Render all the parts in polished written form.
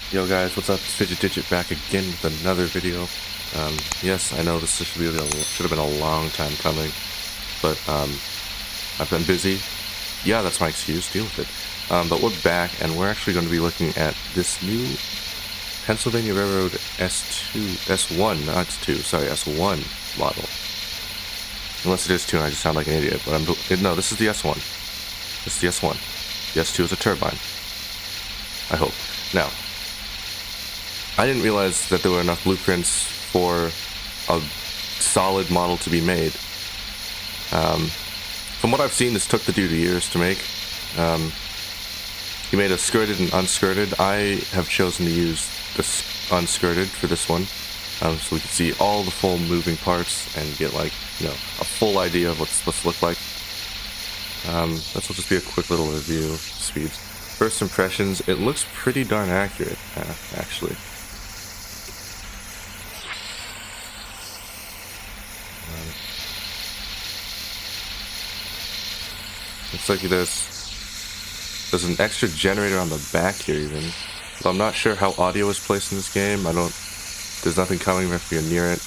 Yo guys, what's up? It's Fidget Digit back again with another video. Yes, I know this should have been a long time coming, but I've been busy. Yeah, that's my excuse. Deal with it. But we're back, and we're actually going to be looking at this new Pennsylvania Railroad S1, not S2, sorry, S1 model. Unless it is 2 and I just sound like an idiot, but no, this is the S1. This is the S1. The S2 is a turbine. I hope. Now, I didn't realize that there were enough blueprints for a solid model to be made. From what I've seen, this took the dude years to make. He made a skirted and unskirted. I have chosen to use this unskirted for this one, so we can see all the full moving parts and get a full idea of what it's supposed to look like. This will just be a quick little review. Speeds. First impressions, it looks pretty darn accurate, actually. Looks like there's an extra generator on the back here even. So I'm not sure how audio is placed in this game. There's nothing coming if you're near it.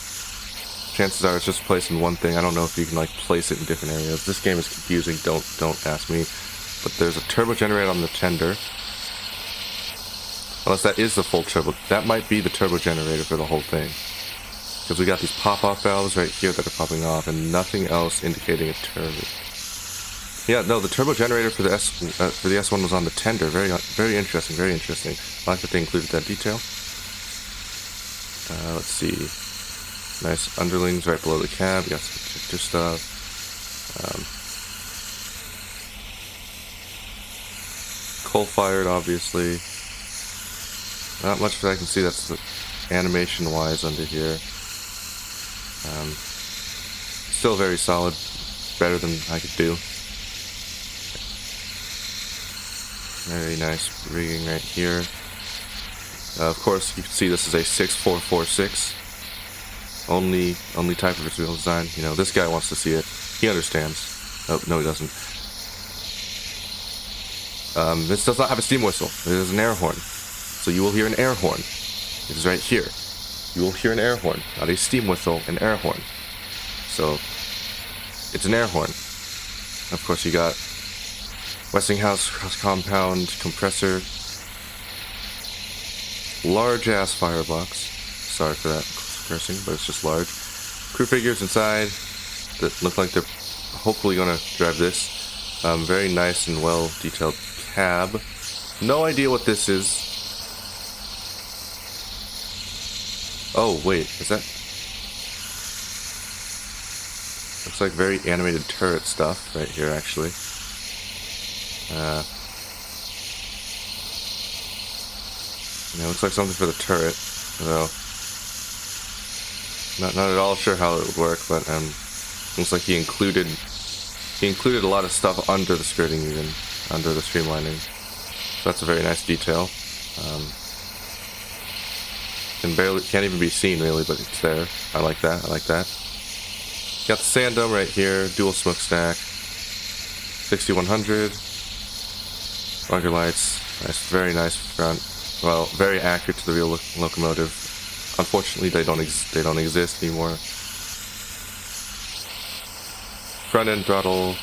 Chances are it's just placed in one thing. I don't know if you can place it in different areas. This game is confusing, don't ask me. But there's a turbo generator on the tender. Unless that is the full turbo. That might be the turbo generator for the whole thing. Because we got these pop-off valves right here that are popping off and nothing else indicating a turbo. Yeah, no, the turbo generator for the S1 was on the tender. Very interesting, very interesting. I like that they included that detail. Let's see. Nice underlings right below the cab. We got some projector stuff. Coal-fired, obviously. Not much that I can see that's animation-wise under here. Still very solid. Better than I could do. Very nice rigging right here. Of course, you can see this is a 6446. Only type of its wheel design. You know, this guy wants to see it. He understands. Oh, no, he doesn't. This does not have a steam whistle. It is an air horn. So you will hear an air horn. It is right here. You will hear an air horn, not a steam whistle, an air horn. So, it's an air horn. Of course, you got Westinghouse cross compound compressor, large ass firebox. Sorry for that cursing, but it's just large. Crew figures inside that look like they're hopefully gonna drive this. Very nice and well detailed cab. No idea what this is. Oh wait, is that? Looks like very animated turret stuff right here, actually. Yeah, looks like something for the turret, though. Not at all sure how it would work, but looks like he included a lot of stuff under the skirting, even under the streamlining. So that's a very nice detail. Can't even be seen really, but it's there. I like that. Got the sand dome right here, dual smokestack, 6100. Bunker lights, very nice front. Well, very accurate to the real locomotive. Unfortunately, they don't exist anymore. Front end throttle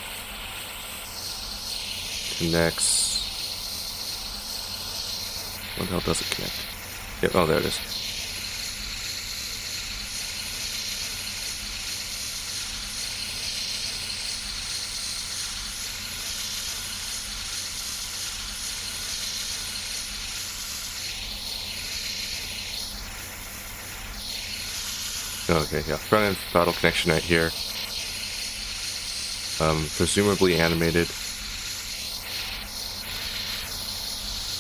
connects. What the hell does it connect? Yep. Oh, there it is. Okay, yeah, front end throttle connection right here. Presumably animated.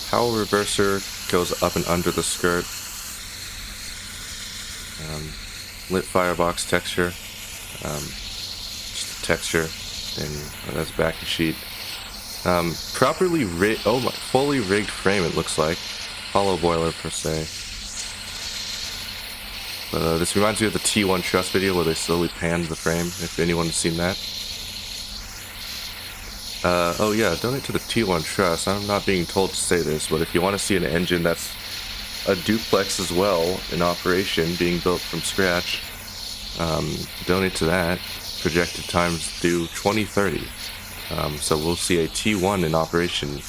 Power reverser goes up and under the skirt. Lit firebox texture. Just the texture. And that's backing sheet. Fully rigged frame, it looks like. Hollow boiler per se. But this reminds me of the T1 truss video where they slowly panned the frame, if anyone's seen that. Oh yeah, donate to the T1 truss. I'm not being told to say this, but if you want to see an engine that's a duplex as well in operation, being built from scratch. Donate to that. Projected times due 2030. So we'll see a T1 in operation.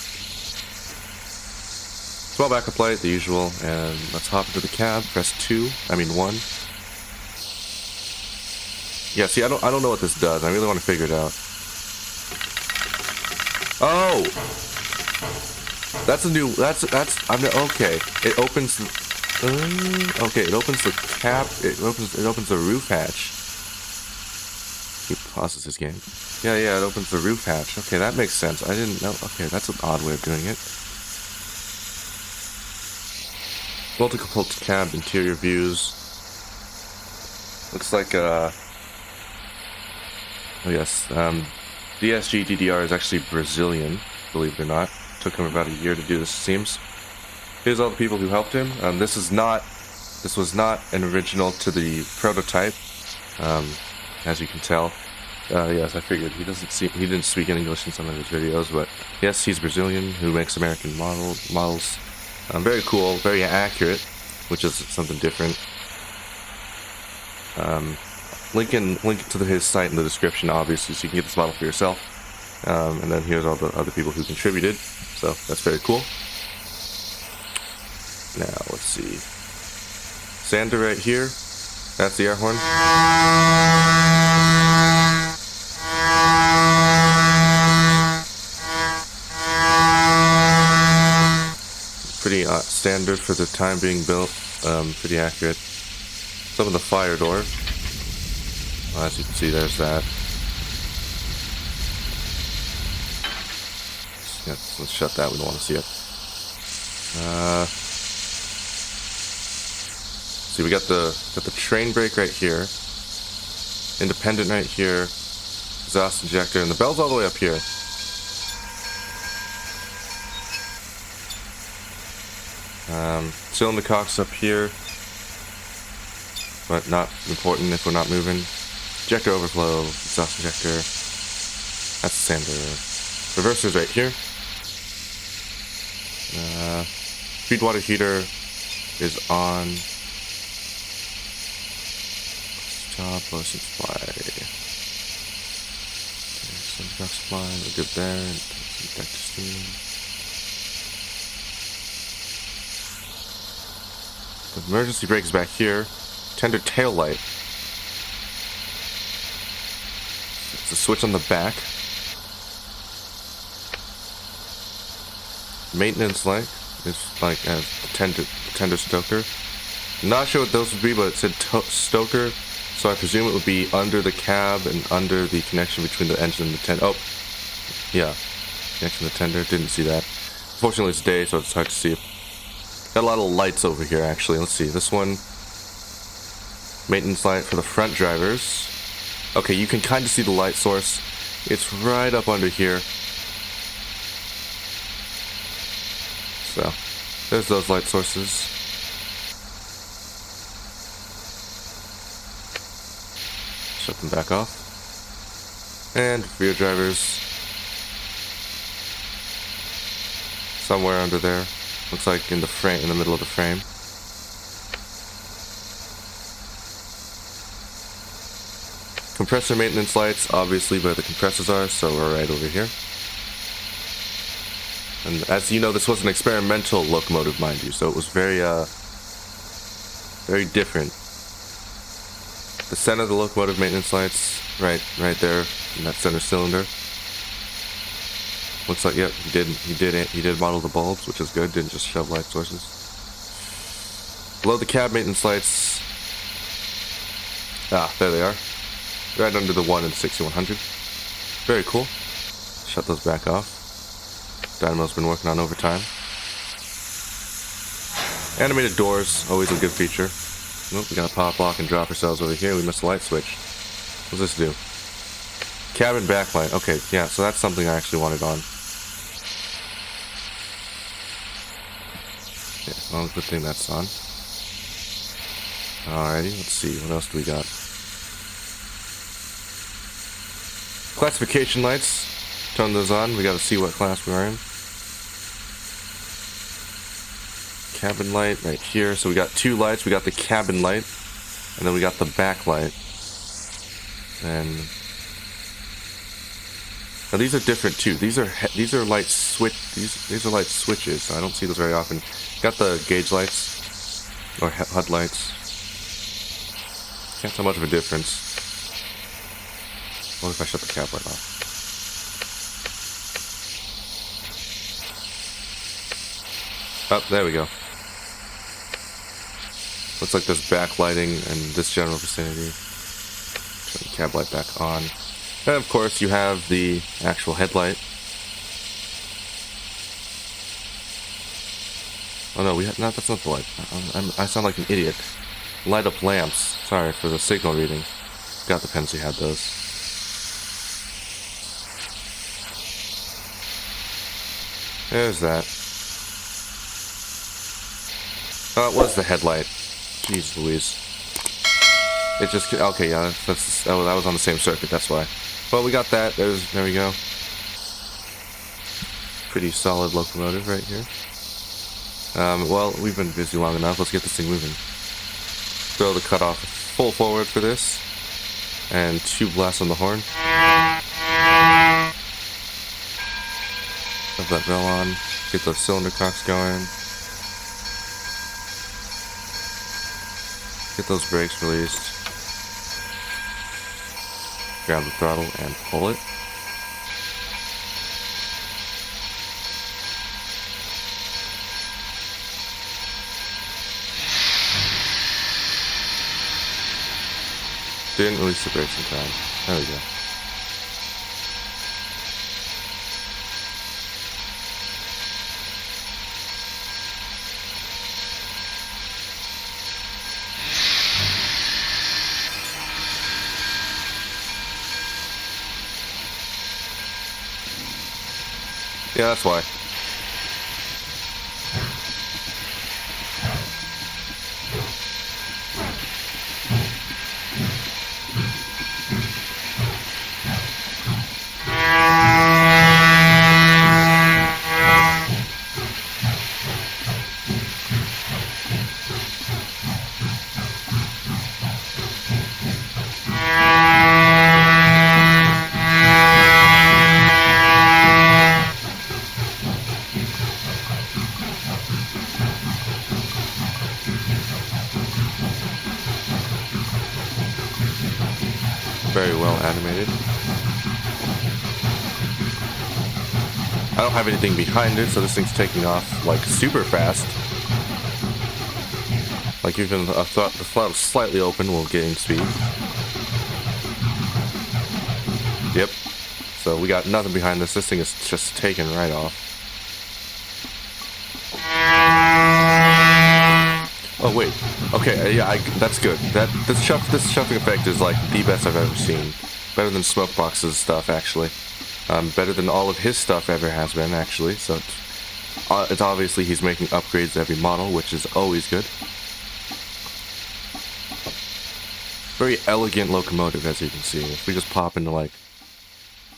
Small backup light, the usual, and let's hop into the cab. Press 1. Yeah, see, I don't know what this does. I really want to figure it out. Oh, that's a new. Okay. It opens. Okay, it opens the cap. It opens the roof hatch. He pauses his game. Yeah, it opens the roof hatch. Okay, that makes sense. I didn't know. Okay, that's an odd way of doing it. Multi-component cab interior views. Looks like oh yes, DSG DDR is actually Brazilian, believe it or not. Took him about a year to do this, it seems. Here's all the people who helped him. This was not an original to the prototype, as you can tell. Yes, I figured he didn't speak English in some of his videos, but yes, he's Brazilian who makes American models. Very cool, very accurate, which is something different. Link to his site in the description, obviously, so you can get this model for yourself. And then here's all the other people who contributed, so that's very cool. Now, let's see. Sander right here. That's the air horn. Pretty standard for the time being built. Pretty accurate. Some of the fire door. As you can see, there's that. Yeah, let's shut that. We don't want to see it. See, we got the train brake right here, independent right here, exhaust injector, and the bell's all the way up here. Cylinder cocks up here, but not important if we're not moving. Injector overflow, exhaust injector. That's the sander. Reverser's right here. Feed water heater is on. Job, motion supply. Okay, some truck supply, we're good there. Injector steam. The emergency brake is back here. Tender tail light. It's a switch on the back. Maintenance light is like a tender stoker. Not sure what those would be, but it said stoker, so I presume it would be under the cab and under the connection between the engine and the tender. Oh, yeah, connection to the tender. Didn't see that. Unfortunately, it's day, so it's hard to see. Got a lot of lights over here, actually. Let's see. This one, maintenance light for the front drivers. Okay, you can kind of see the light source. It's right up under here. So, there's those light sources. Shut them back off. And rear drivers. Somewhere under there. Looks like in the frame, in the middle of the frame. Compressor maintenance lights, obviously where the compressors are, so we're right over here. And as you know, this was an experimental locomotive, mind you, so it was very different. The center of the locomotive maintenance lights, right there in that center cylinder. Looks like, yep, he did model the bulbs, which is good. Didn't just shove light sources. Below the cab maintenance lights. Ah, there they are. Right under the 1 and 6100. Very cool. Shut those back off. Dynamo's been working on overtime. Animated doors, always a good feature. Nope, we gotta pop, lock, and drop ourselves over here. We missed the light switch. What does this do? Cabin backlight. Okay, yeah, so that's something I actually wanted on. Yeah, well, good thing that's on. Alrighty, let's see. What else do we got? Classification lights. Turn those on. We gotta see what class we are in. cabin light right here. So we got two lights. We got the cabin light, and then we got the back light. And now these are different too. These are light switch. These are light switches. So I don't see those very often. Got the gauge lights or HUD lights. Can't tell much of a difference. What if I shut the cab light off? Oh, there we go. Looks like there's backlighting in this general vicinity. Turn the cab light back on. And of course you have the actual headlight. Oh no, no, that's not the light. I sound like an idiot. Light up lamps. Sorry for the signal reading. Got the Pensy had those. There's that. Oh, it was the headlight. Jeez Louise. It just... Okay, yeah, that was on the same circuit, that's why. Well, we got that. There we go. Pretty solid locomotive right here. Well, we've been busy long enough. Let's get this thing moving. Throw the cutoff full forward for this. And 2 blasts on the horn. Have that bell on. Get those cylinder cocks going. Get those brakes released. Grab the throttle and pull it. Didn't release the brakes in time. There we go. Yeah, that's why. Very well animated. I don't have anything behind it, so this thing's taking off like super fast. Like even the throttle slightly open will gain speed. Yep. So we got nothing behind this. This thing is just taking right off. Oh wait. Okay, yeah, that's good. This shuffling effect is like the best I've ever seen. Better than Smokebox's stuff, actually. Better than all of his stuff ever has been, actually. So it's obviously he's making upgrades to every model, which is always good. Very elegant locomotive, as you can see. If we just pop into like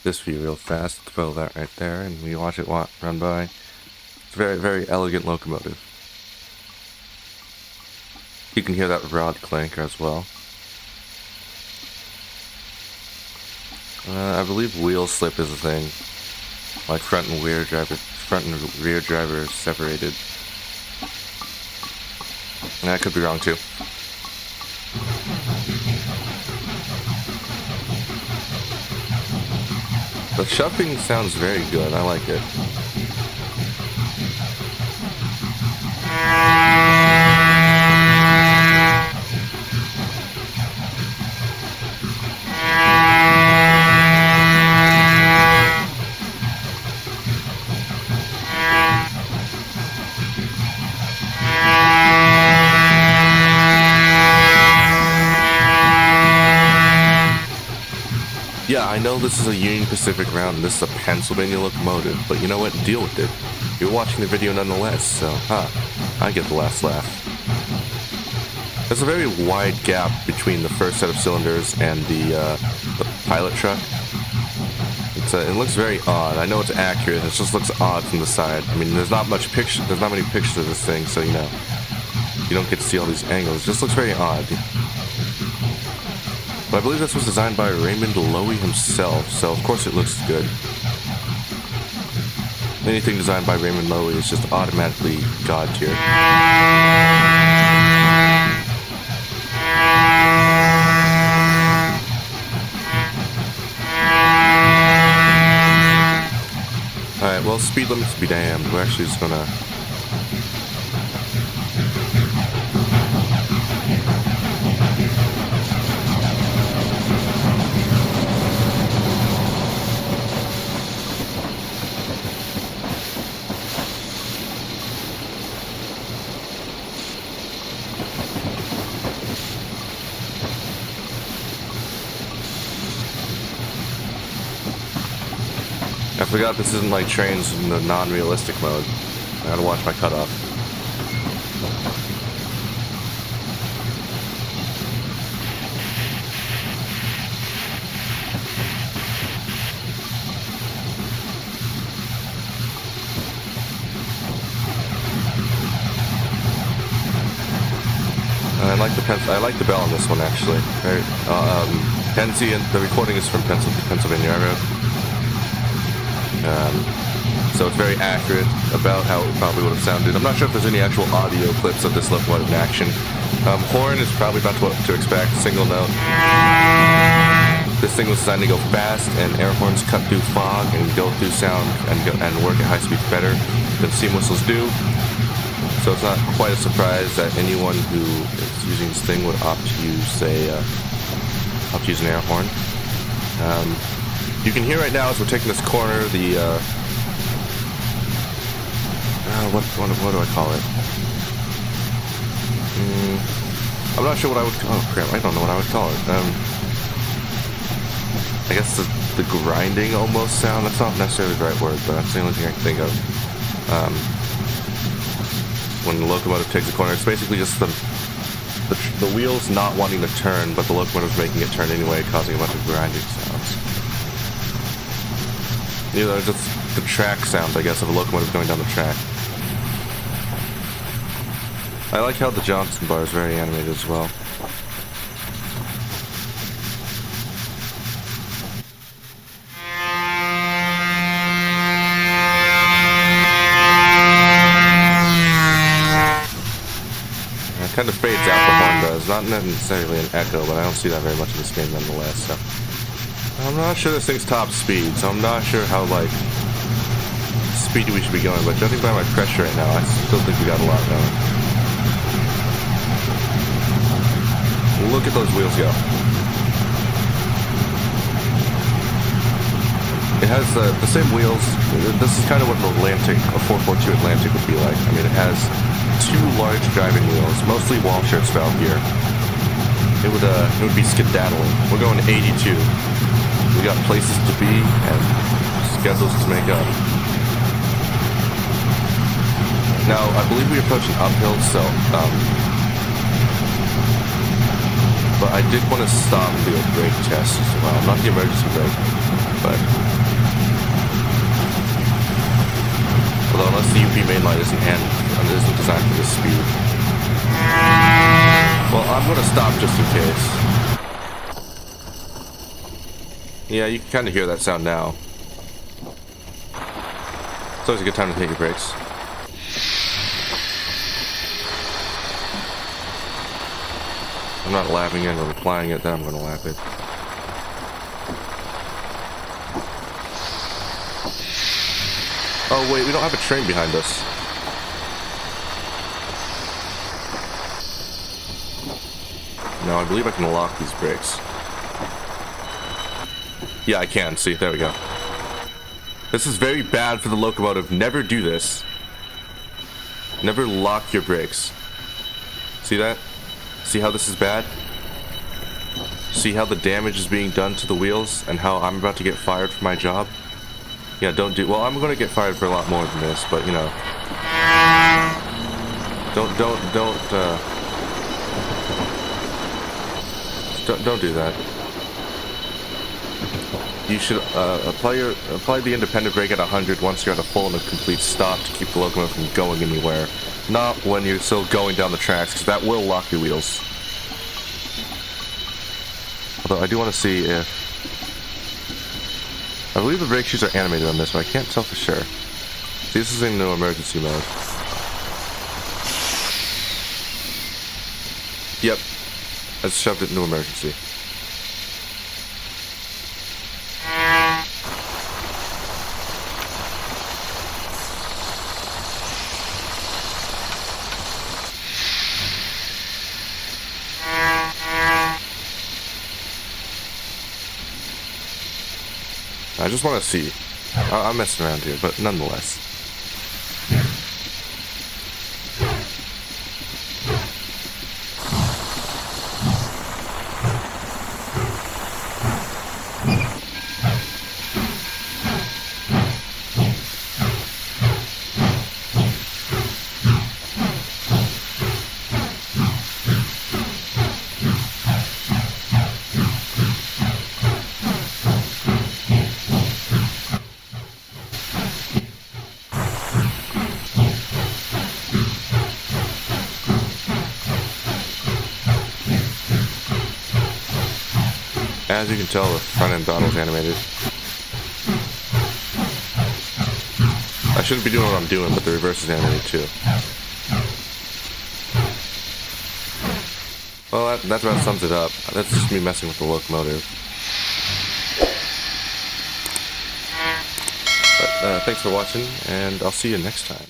this view real fast, throw that right there, and we watch it run by. It's a very, very elegant locomotive. You can hear that rod clank as well. I believe wheel slip is a thing. Like front and rear driver separated. I could be wrong too. The shuffling sounds very good. I like it. Yeah, I know this is a Union Pacific round and this is a Pennsylvania locomotive, but you know what? Deal with it. You're watching the video nonetheless, so, I get the last laugh. There's a very wide gap between the first set of cylinders and the pilot truck. it looks very odd. I know it's accurate. It just looks odd from the side. I mean, there's not much picture. There's not many pictures of this thing, so you know, you don't get to see all these angles. It just looks very odd. But I believe this was designed by Raymond Loewy himself, so of course it looks good. Anything designed by Raymond Loewy is just automatically god tier. Alright, well, speed limits be damned. We're actually just gonna... I forgot this isn't like trains in the non-realistic mode. I gotta watch my cutoff. I like the bell on this one actually. Very, Pennsy, and the recording is from Pennsylvania Railroad. So it's very accurate about how it probably would have sounded. I'm not sure if there's any actual audio clips of this locomotive in action. Horn is probably about what to expect, single note. This thing was designed to go fast, and air horns cut through fog and go through sound and work at high speeds better than steam whistles do. So it's not quite a surprise that anyone who is using this thing would opt to use an air horn. You can hear right now as we're taking this corner the what do I call it? I'm not sure what I would. Oh crap! I don't know what I would call it. I guess the grinding almost sound. That's not necessarily the right word, but that's the only thing I can think of. When the locomotive takes a corner, it's basically just the wheels not wanting to turn, but the locomotive's making it turn anyway, causing a bunch of grinding sounds. You know, just the track sound, I guess, of a locomotive going down the track. I like how the Johnson bar is very animated as well. It kind of fades out, the horn does. Not necessarily an echo, but I don't see that very much in this game nonetheless, so... I'm not sure this thing's top speed, so I'm not sure how, like, speedy we should be going, but judging by my pressure right now, I still think we got a lot going. Look at those wheels go. It has the same wheels. This is kind of what an Atlantic, a 442 Atlantic would be like. I mean, it has two large driving wheels, mostly wall shirts valve gear. It would be skedaddling. We're going 82. We got places to be and schedules to make up. Now, I believe we approach an uphill, so, but I did want to stop and do a brake test as well. Not the emergency brake, but... Although, unless the UP mainline isn't designed for this speed. Well, I'm going to stop just in case. Yeah, you can kind of hear that sound now. It's always a good time to take your brakes. I'm not lapping it or replying it, then I'm going to lap it. Oh wait, we don't have a train behind us. No, I believe I can lock these brakes. Yeah, I can. See, there we go. This is very bad for the locomotive. Never do this. Never lock your brakes. See that? See how this is bad? See how the damage is being done to the wheels and how I'm about to get fired for my job? Yeah, don't do... Well, I'm going to get fired for a lot more than this, but, you know... Don't do that. you should apply the independent brake at 100 once you're at a full and a complete stop to keep the locomotive from going anywhere. Not when you're still going down the tracks, because that will lock your wheels. Although I do want to see if... I believe the brake shoes are animated on this, but I can't tell for sure. See, this is in no emergency mode. Yep. I just shoved it into emergency. I just want to see. I'm messing around here, but nonetheless. As you can tell, the front end throttle is animated. I shouldn't be doing what I'm doing, but the reverse is animated too. Well, that about sums it up. That's just me messing with the locomotive. But thanks for watching, and I'll see you next time.